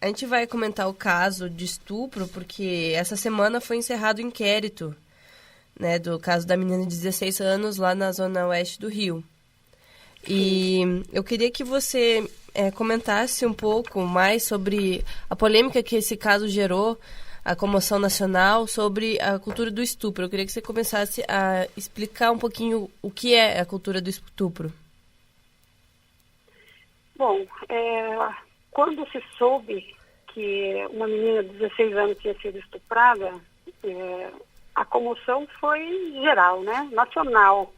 A gente vai comentar o caso de estupro, porque essa semana foi encerrado o inquérito, né, do caso da menina de 16 anos lá na zona oeste do Rio. E eu queria que você comentasse um pouco mais sobre a polêmica que esse caso gerou, a comoção nacional, sobre a cultura do estupro. Eu queria que você começasse a explicar um pouquinho o que é a cultura do estupro. Bom, quando se soube que uma menina de 16 anos tinha sido estuprada, a comoção foi geral, né? Nacional.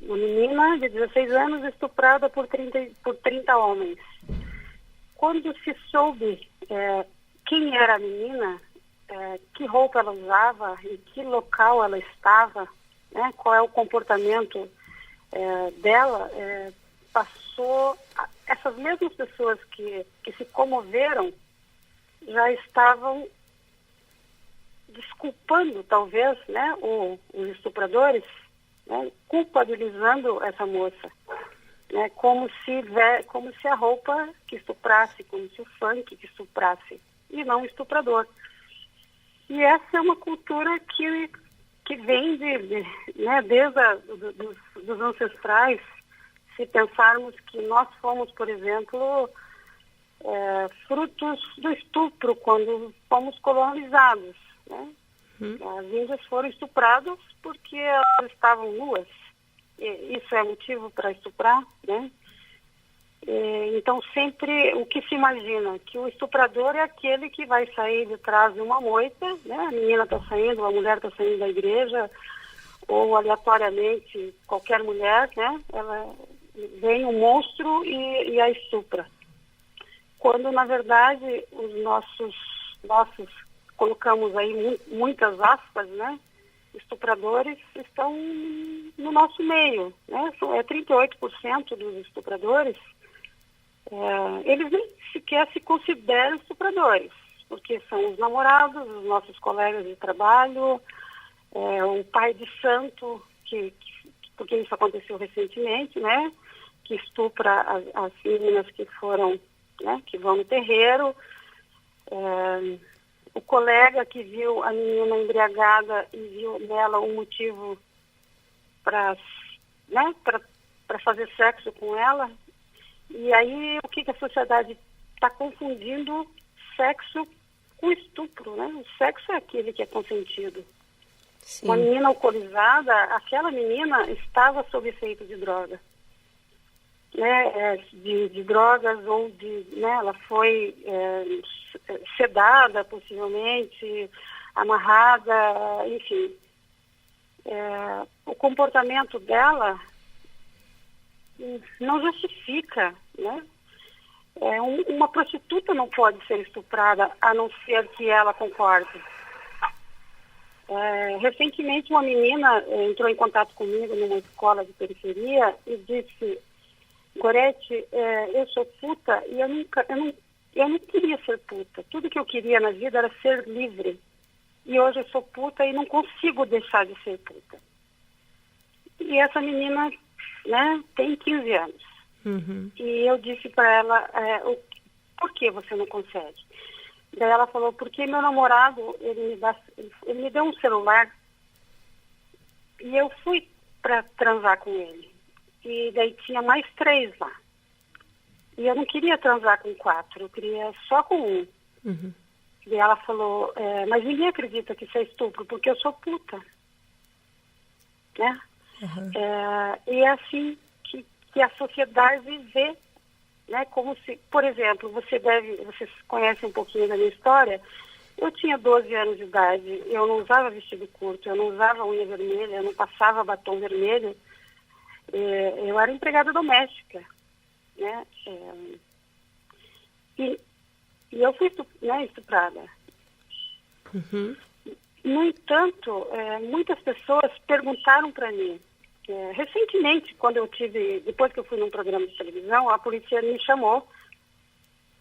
Uma menina de 16 anos estuprada por 30 homens. Quando se soube quem era a menina, que roupa ela usava, em que local ela estava, né? Qual é o comportamento dela, passou... Essas mesmas pessoas que se comoveram já estavam desculpando, talvez, né, os estupradores, né, culpabilizando essa moça, né, como se a roupa que estuprasse, como se o funk que estuprasse, e não o estuprador. E essa é uma cultura que vem né, desde dos ancestrais. Se pensarmos que nós fomos, por exemplo, frutos do estupro quando fomos colonizados, né? As índias foram estupradas porque elas estavam nuas. Isso é motivo para estuprar, né? Então, sempre o que se imagina, que o estuprador é aquele que vai sair de trás de uma moita, né? A menina está saindo, a mulher está saindo da igreja, ou aleatoriamente qualquer mulher, né? Vem um monstro e a estupra. Quando, na verdade, os nossos colocamos aí muitas aspas, né? Estupradores estão no nosso meio, né? 38% dos estupradores, eles nem sequer se consideram estupradores, porque são os namorados, os nossos colegas de trabalho, o pai de santo, porque isso aconteceu recentemente, né? Que estupra as meninas que foram, né? Que vão no terreiro, o colega que viu a menina embriagada e viu nela um motivo para, né? Para fazer sexo com ela. E aí o que a sociedade está confundindo sexo com estupro, né? O sexo é aquele que é consentido. Sim. Uma menina alcoolizada, aquela menina estava sob efeito de droga, né? De drogas ou né? Ela foi sedada, possivelmente, amarrada, enfim. O comportamento dela não justifica, né? Uma prostituta não pode ser estuprada a não ser que ela concorde. Recentemente uma menina entrou em contato comigo numa escola de periferia e disse: Gorete, eu sou puta e eu não queria ser puta. Tudo que eu queria na vida era ser livre. E hoje eu sou puta e não consigo deixar de ser puta. E essa menina, né, tem 15 anos. Uhum. E eu disse para ela, por que você não consegue? Daí ela falou, porque meu namorado, ele me deu um celular e eu fui para transar com ele. E daí tinha mais 3 lá. E eu não queria transar com 4, eu queria só com 1. Uhum. E ela falou, mas ninguém acredita que isso é estupro, porque eu sou puta. Né? Uhum. E é assim que a sociedade vê, né? Como se, por exemplo, vocês conhecem um pouquinho da minha história. Eu tinha 12 anos de idade, eu não usava vestido curto, eu não usava unha vermelha, eu não passava batom vermelho. Eu era empregada doméstica, né? E eu fui estuprada. Uhum. No entanto, muitas pessoas perguntaram para mim, recentemente, depois que eu fui num programa de televisão, a polícia me chamou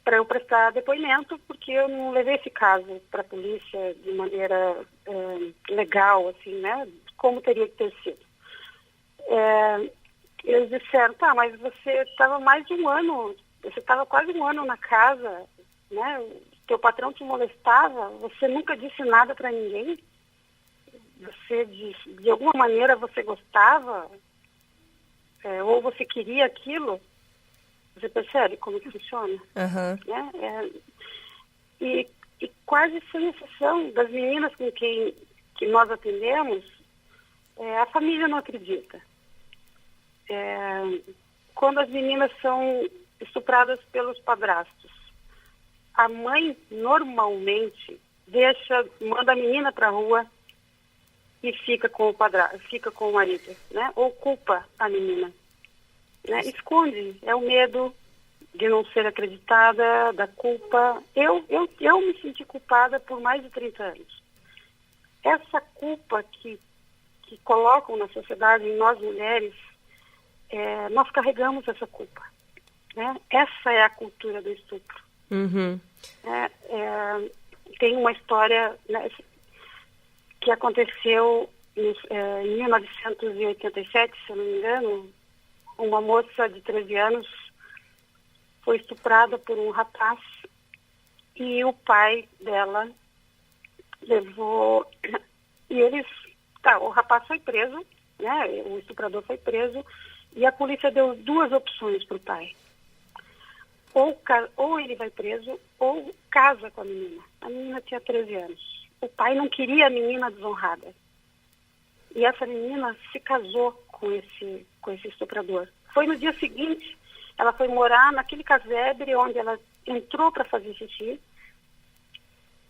para eu prestar depoimento, porque eu não levei esse caso para a polícia de maneira legal, assim, né? Como teria que ter sido. Eles disseram, tá, mas você estava mais de um ano você estava quase um ano na casa, né? Teu patrão te molestava, você nunca disse nada para ninguém. Você, de alguma maneira, você gostava, ou você queria aquilo. Você percebe como que funciona? Aham. Né? E quase sem exceção das meninas com quem que nós atendemos, a família não acredita. Quando as meninas são estupradas pelos padrastos, a mãe normalmente manda a menina para a rua e fica com o padrasto, fica com o marido, né? Ou culpa a menina, né? Esconde, é o medo de não ser acreditada, da culpa. Eu me senti culpada por mais de 30 anos. Essa culpa que colocam na sociedade, em nós mulheres, nós carregamos essa culpa, né? Essa é a cultura do estupro. Uhum. Tem uma história, né, que aconteceu em 1987, se eu não me engano. Uma moça de 13 anos foi estuprada por um rapaz e o pai dela levou... E o rapaz foi preso, né? O estuprador foi preso e a polícia deu duas opções para o pai. Ou ele vai preso ou casa com a menina. A menina tinha 13 anos. O pai não queria a menina desonrada. E essa menina se casou com esse estuprador. Foi no dia seguinte, ela foi morar naquele casebre onde ela entrou para fazer xixi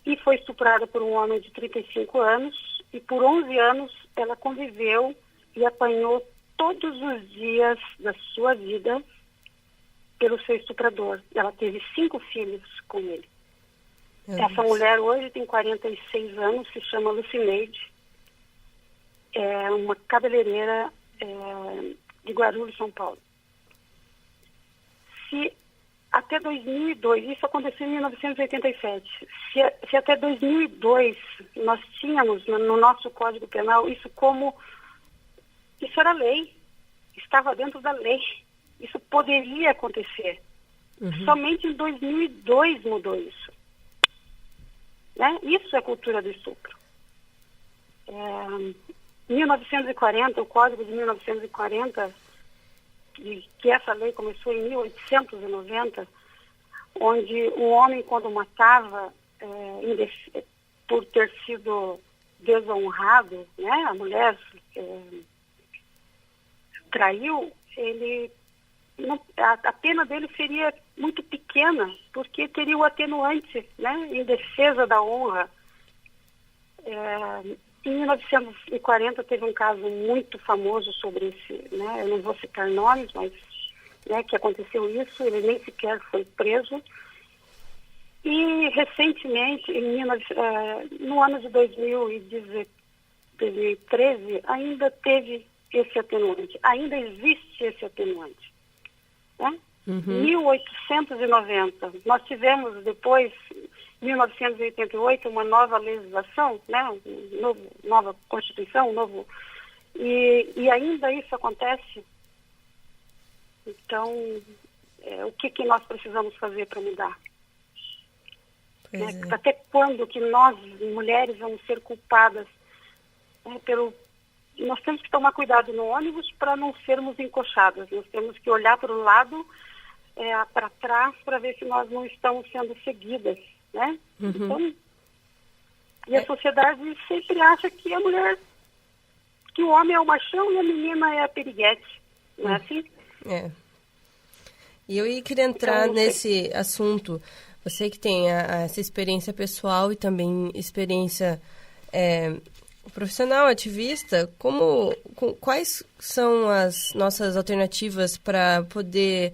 e foi estuprada por um homem de 35 anos e por 11 anos ela conviveu e apanhou todos os dias da sua vida pelo seu estuprador. Ela teve 5 filhos com ele. Essa mulher hoje tem 46 anos, se chama Lucineide. É uma cabeleireira de Guarulhos, São Paulo. Se até 2002, isso aconteceu em 1987, se até 2002 nós tínhamos no nosso Código Penal isso era lei, estava dentro da lei, isso poderia acontecer. Uhum. Somente em 2002 mudou isso. Né? Isso é cultura do estupro. 1940, o Código de 1940, que essa lei começou em 1890, onde um homem, quando matava, por ter sido desonrado, né, a mulher traiu, a pena dele seria muito pequena, porque teria o atenuante, né, em defesa da honra. Em 1940 teve um caso muito famoso sobre esse, né, eu não vou citar nomes, mas né, que aconteceu isso, ele nem sequer foi preso. E recentemente, no ano de 2013, ainda teve esse atenuante, ainda existe esse atenuante. Né? Uhum. 1890, nós tivemos depois, 1988, uma nova legislação, né, nova Constituição, e ainda isso acontece. Então, o que nós precisamos fazer para mudar? Até quando que nós, mulheres, vamos ser culpadas Nós temos que tomar cuidado no ônibus para não sermos encoxadas. Nós temos que olhar para o lado, para trás, para ver se nós não estamos sendo seguidas, né? Uhum. Então, e a sociedade sempre acha que a mulher, que o homem é o machão e a menina é a periguete, não é assim? E eu queria entrar nesse assunto. Você que tem essa experiência pessoal e também experiência profissional, ativista, quais são as nossas alternativas para poder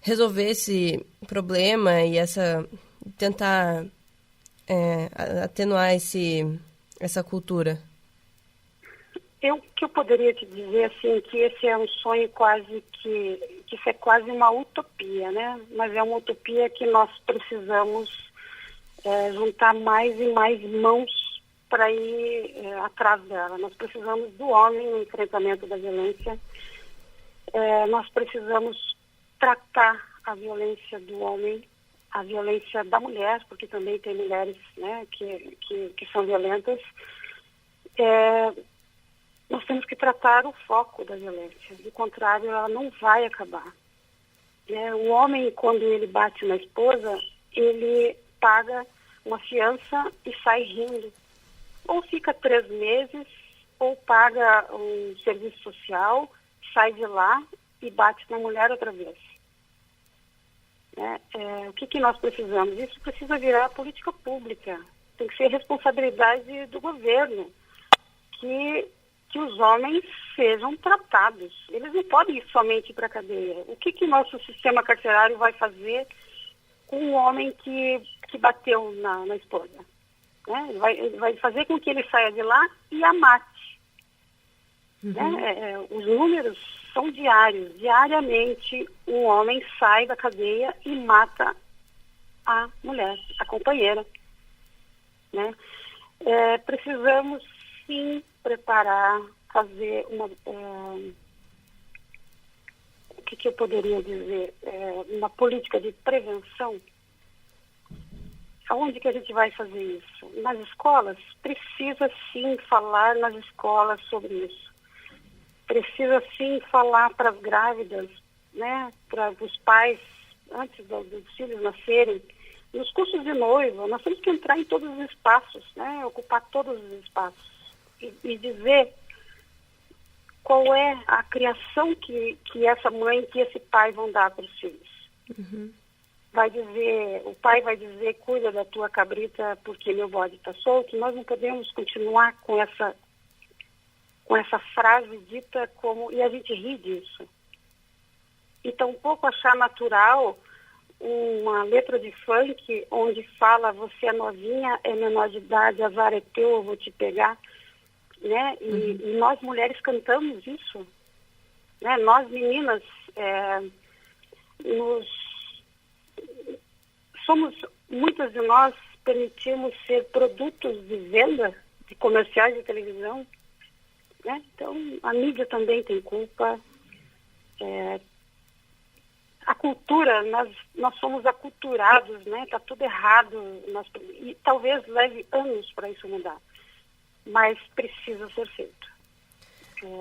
resolver esse problema e tentar atenuar essa cultura? O que eu poderia te dizer, assim, que esse é um sonho que isso é quase uma utopia, né? Mas é uma utopia que nós precisamos juntar mais e mais mãos para ir atrás dela. Nós precisamos do homem no enfrentamento da violência. Nós precisamos tratar a violência do homem, a violência da mulher, porque também tem mulheres, né, que são violentas, nós temos que tratar o foco da violência. Do contrário, ela não vai acabar. O homem, quando ele bate na esposa, ele paga uma fiança e sai rindo. Ou fica 3 meses, ou paga um serviço social, sai de lá e bate na mulher outra vez. O que nós precisamos? Isso precisa virar política pública. Tem que ser responsabilidade do governo que os homens sejam tratados. Eles não podem ir somente para a cadeia. O que nosso sistema carcerário vai fazer com um homem que bateu na esposa? Ele vai fazer com que ele saia de lá e a mate. Os números são diários. Diariamente, um homem sai da cadeia e mata a mulher, a companheira. Precisamos, sim, preparar, fazer uma... o que eu poderia dizer? Uma política de prevenção. Aonde que a gente vai fazer isso? Nas escolas? Precisa, sim, falar nas escolas sobre isso. Precisa, sim, falar para as grávidas, para os pais, antes dos filhos nascerem. Nos cursos de noiva, nós temos que entrar em todos os espaços, ocupar todos os espaços. E dizer qual é a criação que essa mãe, que esse pai vão dar para os filhos. O pai vai dizer, cuida da tua cabrita porque meu bode está solto. Nós não podemos continuar com essa frase dita e a gente ri disso. E tampouco achar natural uma letra de funk onde fala, você é novinha, é menor de idade, azar é teu, eu vou te pegar. E nós mulheres cantamos isso. Nós meninas muitas de nós permitimos ser produtos de venda de comerciais de televisão. Então, a mídia também tem culpa. A cultura, nós somos aculturados, está tudo errado. E talvez leve anos para isso mudar. Mas precisa ser feito.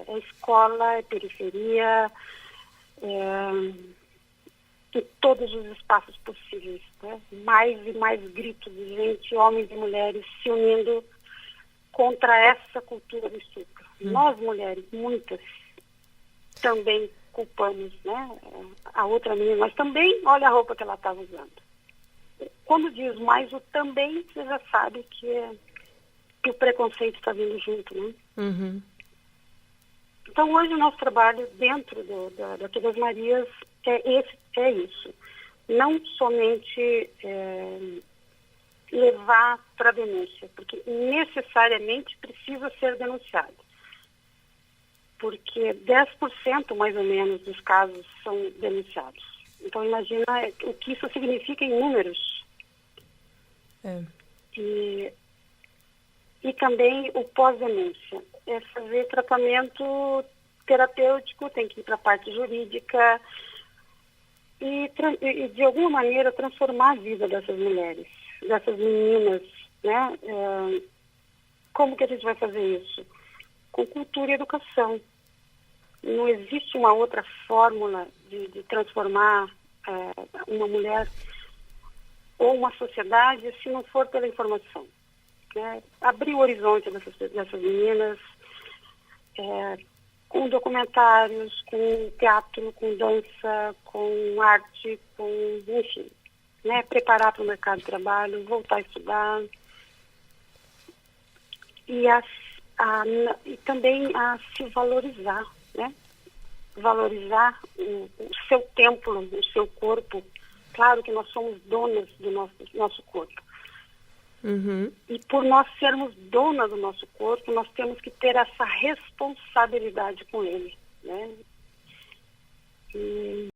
É escola, é periferia, em todos os espaços possíveis. Mais e mais gritos de gente, homens e mulheres, se unindo contra essa cultura do estupro. Nós, mulheres, muitas, também culpamos a outra menina, mas também olha a roupa que ela estava usando. Quando diz mais o também, você já sabe que o preconceito está vindo junto, Então, hoje o nosso trabalho dentro da Todas Marias é isso. Não somente levar para a denúncia, porque necessariamente precisa ser denunciado. Porque 10% mais ou menos dos casos são denunciados. Então, imagina o que isso significa em números. E também o pós-denúncia. É fazer tratamento terapêutico, tem que ir para a parte jurídica e de alguma maneira transformar a vida dessas mulheres, dessas meninas, Como que a gente vai fazer isso? Com cultura e educação. Não existe uma outra fórmula de transformar uma mulher ou uma sociedade se não for pela informação. Abrir o horizonte dessas meninas, com documentários, com teatro, com dança, com arte, enfim, preparar para o mercado de trabalho, voltar a estudar e também a se valorizar, valorizar o seu templo, o seu corpo. Claro que nós somos donas do nosso corpo. E por nós sermos donas do nosso corpo, nós temos que ter essa responsabilidade com ele, E